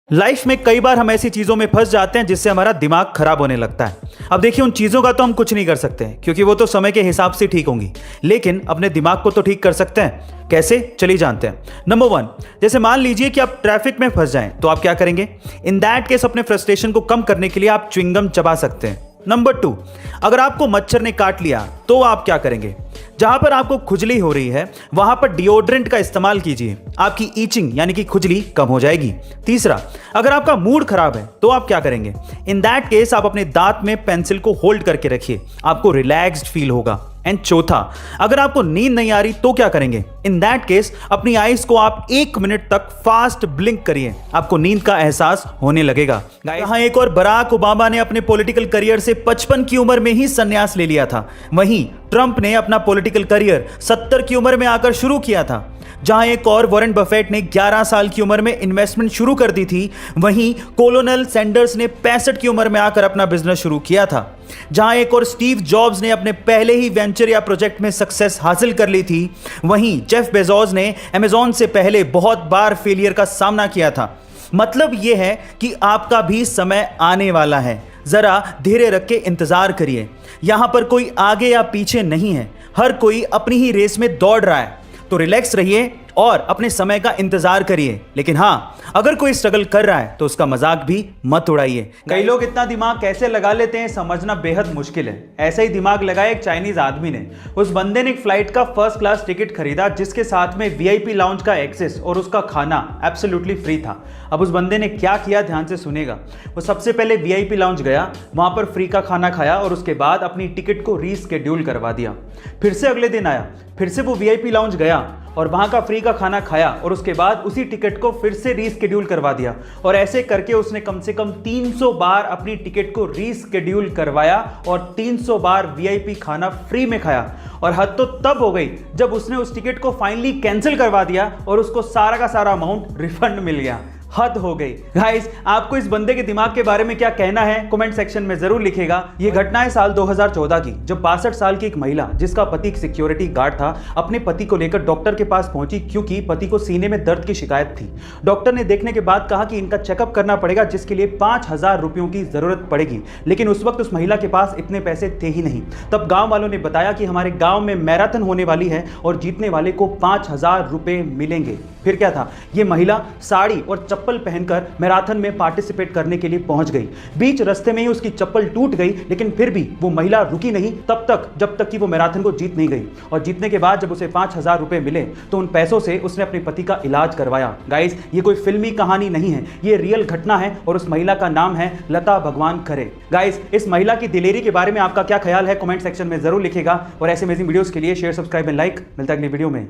Life में कई बार हम ऐसी चीजों में फंस जाते हैं जिससे हमारा दिमाग खराब होने लगता है। अब देखिए, उन चीजों का तो हम कुछ नहीं कर सकते क्योंकि वो तो समय के हिसाब से ठीक होंगी, लेकिन अपने दिमाग को तो ठीक कर सकते हैं। कैसे, चलिए जानते हैं। नंबर 1, जैसे मान लीजिए कि आप ट्रैफिक में फंस जाएं, तो आप क्या करेंगे? इन दैट केस अपने फ्रस्ट्रेशन को कम करने के लिए आप च्युइंगम चबा सकते हैं। नंबर 2, अगर आपको मच्छर ने काट लिया तो आप क्या करेंगे? जहां पर आपको खुजली हो रही है वहां पर डिओड्रेंट का इस्तेमाल कीजिए, आपकी ईचिंग यानी कि खुजली कम हो जाएगी। तीसरा, अगर आपका मूड खराब है तो आप क्या करेंगे? इन दैट केस आप अपने दांत में पेंसिल को होल्ड करके रखिए, आपको रिलैक्स्ड फील होगा। एंड चौथा, अगर आपको नींद नहीं आ रही तो क्या करेंगे? इन दैट केस अपनी आईज को आप 1 मिनट तक फास्ट ब्लिंक करिए, आपको नींद का एहसास होने लगेगा। यहाँ एक और, बराक ओबामा ने अपने पॉलिटिकल करियर से 55 की उम्र में ही संन्यास ले लिया था। वहीं ट्रंप ने अपना पॉलिटिकल करियर 70 की उम्र में आकर शुरू किया था। जहां एक और, वॉरेन बफेट ने 11 साल की उम्र में इन्वेस्टमेंट शुरू कर दी थी। वहीं कोलोनल सैंडर्स ने 65 की उम्र में आकर अपना बिजनेस शुरू किया था। जहां एक और, स्टीव जॉब्स ने अपने पहले ही वेंचर या प्रोजेक्ट में सक्सेस हासिल कर ली थी। वहीं जेफ बेजोस ने अमेजॉन से पहले बहुत बार फेलियर का सामना किया था। मतलब यह है कि आपका भी समय आने वाला है, जरा धैर्य रख के इंतजार करिए। यहां पर कोई आगे या पीछे नहीं है, हर कोई अपनी ही रेस में दौड़ रहा है। तो रिलैक्स रहिए और अपने समय का इंतजार करिए, लेकिन हाँ, अगर कोई स्ट्रगल कर रहा है तो उसका मजाक भी मत उड़ाइए। कई लोग इतना दिमाग कैसे लगा लेते हैं समझना बेहद मुश्किल है। ऐसा ही दिमाग लगाया एक चाइनीज आदमी ने। उस बंदे ने एक फ्लाइट का फर्स्ट क्लास टिकट खरीदा जिसके साथ में वीआईपी लाउंज का एक्सेस और उसका खाना एब्सोल्युटली फ्री था। अब उस बंदे ने क्या किया, ध्यान से सुनेगा। वो सबसे पहले वीआईपी लाउंज गया, वहां पर फ्री का खाना खाया और उसके बाद अपनी टिकट को रीस्केड्यूल करवा दिया। फिर से अगले दिन आया, फिर से वो वीआईपी लाउंज गया और वहां का फ्री का खाना खाया और उसके बाद उसी टिकट को फिर से रीस्केड्यूल करवा दिया। और ऐसे करके उसने कम से कम 300 बार अपनी टिकट को रीस्केड्यूल करवाया और 300 बार वीआईपी खाना फ्री में खाया। और हद तो तब हो गई जब उसने उस टिकट को फाइनली कैंसिल करवा दिया और उसको सारा का सारा अमाउंट रिफंड मिल गया। हद हो गई। गाइस, आपको इस बंदे के दिमाग के बारे में क्या कहना है कमेंट सेक्शन में जरूर लिखिएगा। ये घटना है साल 2014 की, जब 62 साल की एक महिला जिसका पति एक सिक्योरिटी गार्ड था, अपने पति को लेकर डॉक्टर के पास पहुंची क्योंकि पति को सीने में दर्द की शिकायत थी। डॉक्टर ने देखने के बाद कहा कि इनका चेकअप करना पड़ेगा जिसके लिए 5000 रुपयों की जरूरत पड़ेगी, लेकिन उस वक्त उस महिला के पास इतने पैसे थे ही नहीं। तब गांव वालों ने बताया कि हमारे गांव में मैराथन होने वाली है और जीतने वाले को 5000 रुपए मिलेंगे। फिर क्या था, ये महिला साड़ी और चप्पल पहनकर मैराथन में पार्टिसिपेट करने के लिए पहुंच गई। बीच रास्ते में ही उसकी चप्पल टूट गई, लेकिन फिर भी वो महिला रुकी नहीं तब तक जब तक कि वो मैराथन को जीत नहीं गई। और जीतने के बाद जब उसे 5000 रुपए मिले तो उन पैसों से उसने अपने पति का इलाज करवाया। गाइस, ये कोई फिल्मी कहानी नहीं है, ये रियल घटना है और उस महिला का नाम है लता भगवान खरे। गाइस, इस महिला की दिलेरी के बारे में आपका क्या ख्याल है कमेंट सेक्शन में जरूर लिखिएगा और ऐसे अमेजिंग वीडियोस के लिए शेयर, सब्सक्राइब एंड लाइक। मिलता है अगली वीडियो में।